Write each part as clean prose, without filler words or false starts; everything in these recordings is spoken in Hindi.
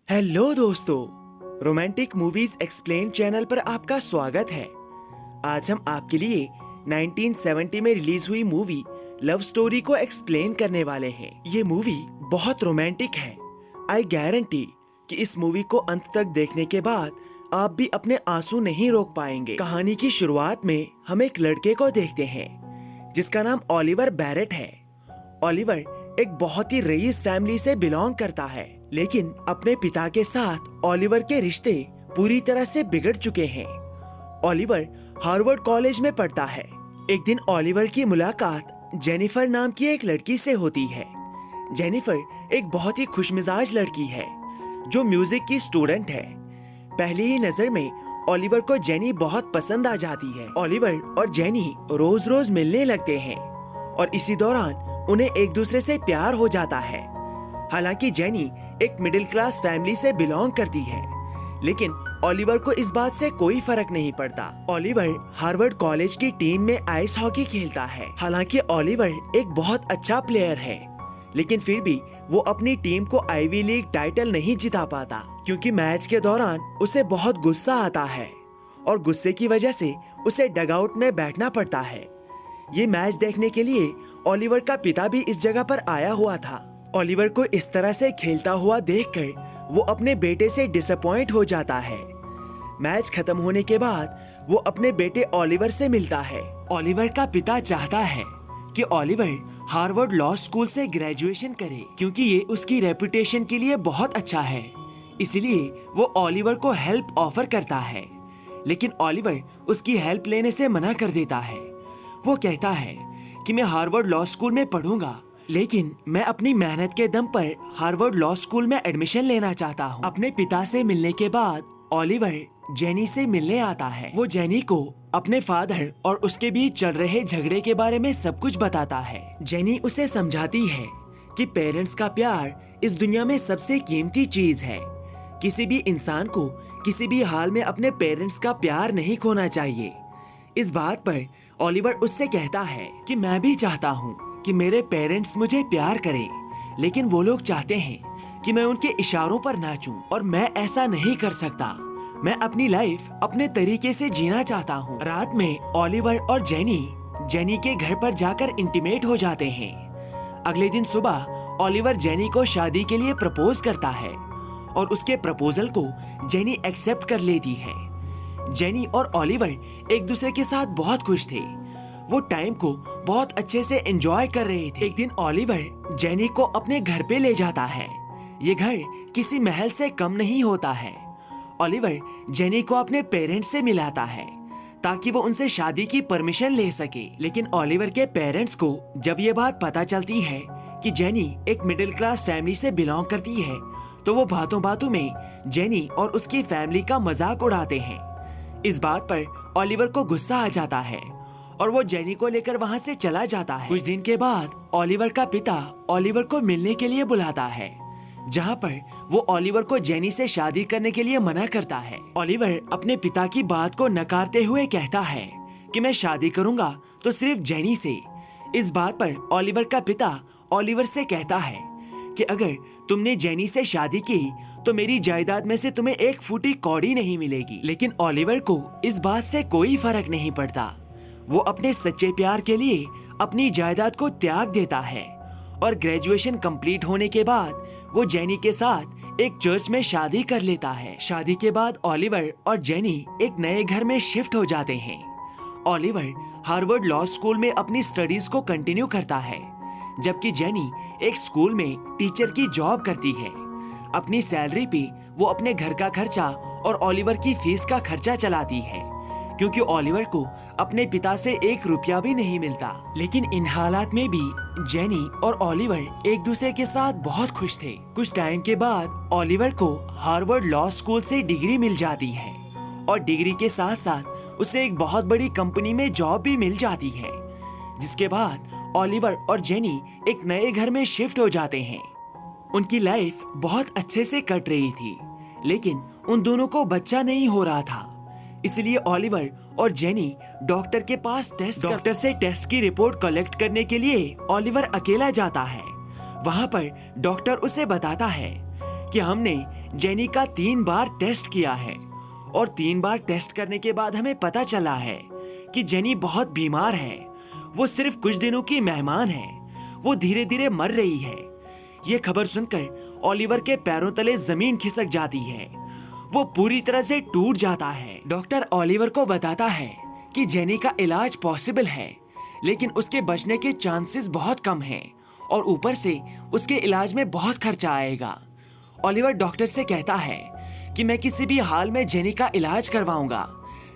हेलो दोस्तों, रोमांटिक मूवीज एक्सप्लेन चैनल पर आपका स्वागत है। आज हम आपके लिए 1970 में रिलीज हुई मूवी लव स्टोरी को एक्सप्लेन करने वाले हैं। ये मूवी बहुत रोमांटिक है। आई गारंटी कि इस मूवी को अंत तक देखने के बाद आप भी अपने आंसू नहीं रोक पाएंगे। कहानी की शुरुआत में हम एक लड़के को देखते हैं जिसका नाम ओलिवर बैरेट है। ओलिवर एक बहुत ही रईस फैमिली से बिलोंग करता है, लेकिन अपने पिता के साथ ओलिवर के रिश्ते पूरी तरह से बिगड़ चुके हैं। ओलिवर हार्वर्ड कॉलेज में पढ़ता है। एक दिन ओलिवर की मुलाकात जेनिफर नाम की एक लड़की से होती है। जेनिफर एक बहुत ही खुशमिजाज लड़की है जो म्यूजिक की स्टूडेंट है। पहली ही नजर में ओलिवर को जेनी बहुत पसंद आ जाती है। ओलिवर और जेनी रोज रोज मिलने लगते हैं और इसी दौरान उन्हें एक दूसरे से प्यार हो जाता है। हालांकि जेनी एक मिडिल क्लास फैमिली से बिलोंग करती है, लेकिन ओलिवर को इस बात से कोई फर्क नहीं पड़ता। ओलिवर हार्वर्ड कॉलेज की टीम में आइस हॉकी खेलता है। हालांकि ओलिवर एक बहुत अच्छा प्लेयर है, लेकिन फिर भी वो अपनी टीम को आईवी लीग टाइटल नहीं जिता पाता, क्योंकि मैच के दौरान उसे बहुत गुस्सा आता है और गुस्से की वजह से उसे डगआउट में बैठना पड़ता है। ये मैच देखने के लिए ओलिवर का पिता भी इस जगह पर आया हुआ था। ओलिवर को इस तरह से खेलता हुआ देखकर वो अपने बेटे से डिसअपॉइंट हो जाता है। मैच खत्म होने के बाद वो अपने बेटे ओलिवर से मिलता है। ओलिवर का पिता चाहता है कि ओलिवर हार्वर्ड लॉ स्कूल से ग्रेजुएशन करे, क्योंकि ये उसकी रेपुटेशन के लिए बहुत अच्छा है। इसलिए वो ओलिवर को हेल्प ऑफर करता है, लेकिन ओलिवर उसकी हेल्प लेने से मना कर देता है। वो कहता है कि मैं हार्वर्ड लॉ स्कूल में पढ़ूंगा, लेकिन मैं अपनी मेहनत के दम पर हार्वर्ड लॉ स्कूल में एडमिशन लेना चाहता हूँ। अपने पिता से मिलने के बाद ओलिवर जेनी से मिलने आता है। वो जेनी को अपने फादर और उसके बीच चल रहे झगड़े के बारे में सब कुछ बताता है। जेनी उसे समझाती है कि पेरेंट्स का प्यार इस दुनिया में सबसे कीमती चीज है। किसी भी इंसान को किसी भी हाल में अपने पेरेंट्स का प्यार नहीं खोना चाहिए। इस बात पर ओलिवर उससे कहता है कि मैं भी चाहता हूँ कि मेरे पेरेंट्स मुझे प्यार करें, लेकिन वो लोग चाहते हैं कि मैं उनके इशारों पर नाचूं, और मैं ऐसा नहीं कर सकता। मैं अपनी लाइफ अपने तरीके से जीना चाहता हूँ। रात में ओलिवर और जेनी के घर पर जाकर इंटीमेट हो जाते हैं। अगले दिन सुबह ओलिवर जेनी को शादी के लिए प्रपोज करता है और उसके प्रपोजल को जेनी एक्सेप्ट कर लेती है। जेनी और ओलिवर एक दूसरे के साथ बहुत खुश थे। वो टाइम को बहुत अच्छे से एंजॉय कर रहे थे। एक दिन ओलिवर जेनी को अपने घर पे ले जाता है। ये घर किसी महल से कम नहीं होता है। ओलिवर जेनी को अपने पेरेंट्स से मिलाता है ताकि वो उनसे शादी की परमिशन ले सके, लेकिन ओलिवर के पेरेंट्स को जब ये बात पता चलती है कि जेनी एक मिडिल क्लास फैमिली से बिलोंग करती है, तो वो बातों बातों में जेनी और उसकी फैमिली का मजाक उड़ाते हैं। इस बात पर ओलिवर को गुस्सा आ जाता है और वो जेनी को लेकर वहाँ से चला जाता है। कुछ दिन के बाद ओलिवर का पिता ओलिवर को मिलने के लिए बुलाता है, जहाँ पर वो ओलिवर को जेनी से शादी करने के लिए मना करता है। ओलिवर अपने पिता की बात को नकारते हुए कहता है कि मैं शादी करूंगा तो सिर्फ जेनी से। इस बात पर ओलिवर का पिता ओलिवर से कहता है कि अगर तुमने जेनी से शादी की तो मेरी जायदाद में से तुम्हें एक फूटी कौड़ी नहीं मिलेगी। लेकिन ओलिवर को इस बात से कोई फर्क नहीं पड़ता। वो अपने सच्चे प्यार के लिए अपनी जायदाद को त्याग देता है और ग्रेजुएशन कंप्लीट होने के बाद वो जेनी के साथ एक चर्च में शादी कर लेता है। शादी के बाद ओलिवर और जेनी एक नए घर में शिफ्ट हो जाते हैं। ओलिवर हार्वर्ड लॉ स्कूल में अपनी स्टडीज को कंटिन्यू करता है, जबकि जेनी एक स्कूल में टीचर की जॉब करती है। अपनी सैलरी पे वो अपने घर का खर्चा और ओलिवर की फीस का खर्चा चलाती है, क्योंकि ओलिवर को अपने पिता से 1 रुपया भी नहीं मिलता। लेकिन इन हालात में भी जेनी और ओलिवर एक दूसरे के साथ बहुत खुश थे। कुछ टाइम के बाद ओलिवर को हार्वर्ड लॉ स्कूल से डिग्री मिल जाती है और डिग्री के साथ साथ उसे एक बहुत बड़ी कंपनी में जॉब भी मिल जाती है। जिसके बाद ओलिवर और जेनी एक नए घर में शिफ्ट हो जाते हैं। उनकी लाइफ बहुत अच्छे से कट रही थी, लेकिन उन दोनों को बच्चा नहीं हो रहा था। इसलिए ओलिवर और जेनी डॉक्टर के पास डॉक्टर से टेस्ट की रिपोर्ट कलेक्ट करने के लिए ओलिवर अकेला जाता है। वहाँ पर डॉक्टर उसे बताता है कि हमने जेनी का 3 बार टेस्ट किया है और 3 बार टेस्ट करने के बाद हमें पता चला है कि जेनी बहुत बीमार है। वो सिर्फ कुछ दिनों की मेहमान है। वो धीरे धीरे मर रही है। ये खबर सुनकर ओलिवर के पैरों तले जमीन खिसक जाती है। वो पूरी तरह से टूट जाता है। डॉक्टर ओलिवर को बताता है कि जेनी का इलाज पॉसिबल है, लेकिन उसके बचने के चांसेस बहुत कम हैं और ऊपर से उसके इलाज में बहुत खर्चा आएगा। ओलिवर डॉक्टर से कहता है कि मैं किसी भी हाल में जेनी का इलाज करवाऊंगा,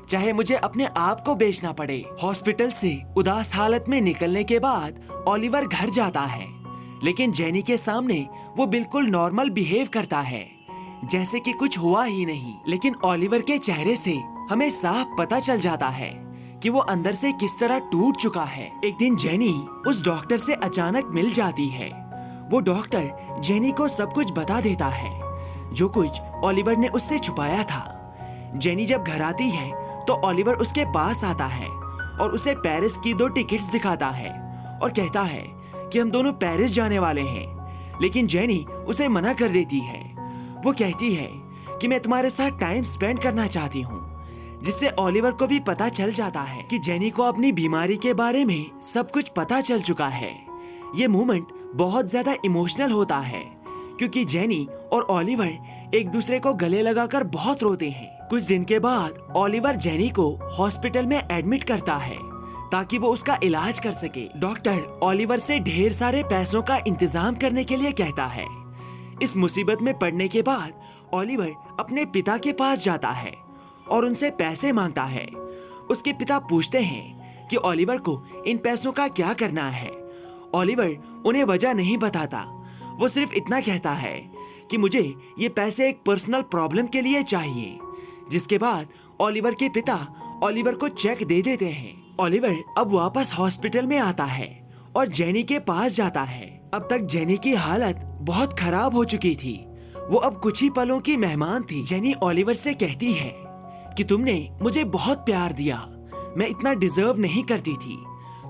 चाहे मुझे अपने आप को बेचना पड़े। हॉस्पिटल से उदास हालत में निकलने के बाद ओलिवर घर जाता है, लेकिन जेनी के सामने वो बिल्कुल नॉर्मल बिहेव करता है, जैसे कि कुछ हुआ ही नहीं। लेकिन ओलिवर के चेहरे से हमें साफ पता चल जाता है कि वो अंदर से किस तरह टूट चुका है। एक दिन जेनी उस डॉक्टर से अचानक मिल जाती है। वो डॉक्टर जेनी को सब कुछ बता देता है, जो कुछ ओलिवर ने उससे छुपाया था। जेनी जब घर आती है तो ओलिवर उसके पास आता है और उसे पेरिस की 2 टिकट्स दिखाता है और कहता है कि हम दोनों पेरिस जाने वाले हैं। लेकिन जेनी उसे मना कर देती है। वो कहती है कि मैं तुम्हारे साथ टाइम स्पेंड करना चाहती हूँ, जिससे ओलिवर को भी पता चल जाता है कि जेनी को अपनी बीमारी के बारे में सब कुछ पता चल चुका है। ये मोमेंट बहुत ज्यादा इमोशनल होता है, क्योंकि जेनी और ओलिवर एक दूसरे को गले लगाकर बहुत रोते हैं। कुछ दिन के बाद ओलिवर जेनी को हॉस्पिटल में एडमिट करता है ताकि वो उसका इलाज कर सके। डॉक्टर ओलिवर से ढेर सारे पैसों का इंतजाम करने के लिए कहता है। इस मुसीबत में पड़ने के बाद ओलिवर अपने पिता के पास जाता है और उनसे पैसे मांगता है। उसके पिता पूछते हैं कि ओलिवर को इन पैसों का क्या करना है। ओलिवर उन्हें वजह नहीं बताता। वो सिर्फ इतना कहता है कि मुझे ये पैसे एक पर्सनल प्रॉब्लम के लिए चाहिए। जिसके बाद ओलिवर के पिता ओलिवर को चेक दे देते हैं। ओलिवर अब वापस हॉस्पिटल में आता है और जेनी के पास जाता है। अब तक जेनी की हालत बहुत खराब हो चुकी थी। वो अब कुछ ही पलों की मेहमान थी। जेनी ओलिवर से कहती है कि तुमने मुझे बहुत प्यार दिया। मैं इतना डिजर्व नहीं करती थी।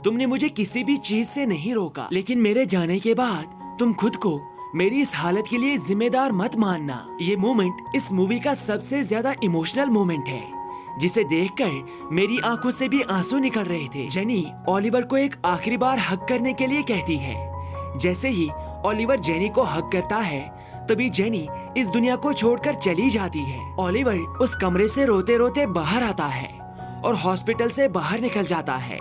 तुमने मुझे किसी भी चीज से नहीं रोका, लेकिन मेरे जाने के बाद तुम खुद को मेरी इस हालत के लिए जिम्मेदार मत मानना। ये मोमेंट इस मूवी का सबसे ज्यादा इमोशनल मोमेंट है, जिसे देखकर मेरी आंखों से भी आंसू निकल रहे थे। जेनी ओलिवर को एक आखिरी बार हग करने के लिए कहती है। जैसे ही ओलिवर जेनी को हग करता है, तभी जेनी इस दुनिया को छोड़कर चली जाती है। ओलिवर उस कमरे से रोते रोते बाहर आता है और हॉस्पिटल से बाहर निकल जाता है,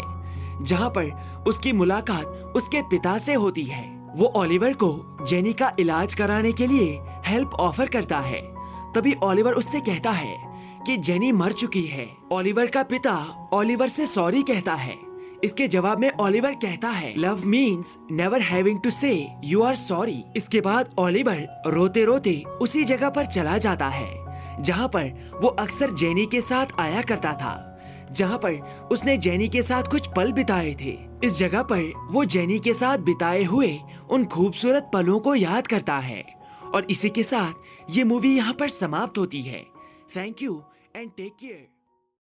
जहाँ पर उसकी मुलाकात उसके पिता से होती है। वो ओलिवर को जेनी का इलाज कराने के लिए हेल्प ऑफर करता है। तभी ओलिवर उससे कहता है कि जेनी मर चुकी है। ओलिवर का पिता ओलिवर से सॉरी कहता है। इसके जवाब में ओलिवर कहता है, love means never having to say you are sorry. इसके बाद ओलिवर रोते रोते उसी जगह पर चला जाता है जहाँ पर वो अक्सर जेनी के साथ आया करता था, जहाँ पर उसने जेनी के साथ कुछ पल बिताए थे। इस जगह पर वो जेनी के साथ बिताए हुए उन खूबसूरत पलों को याद करता है। और इसी के साथ ये मूवी यहाँ पर समाप्त होती है। Thank you and take care.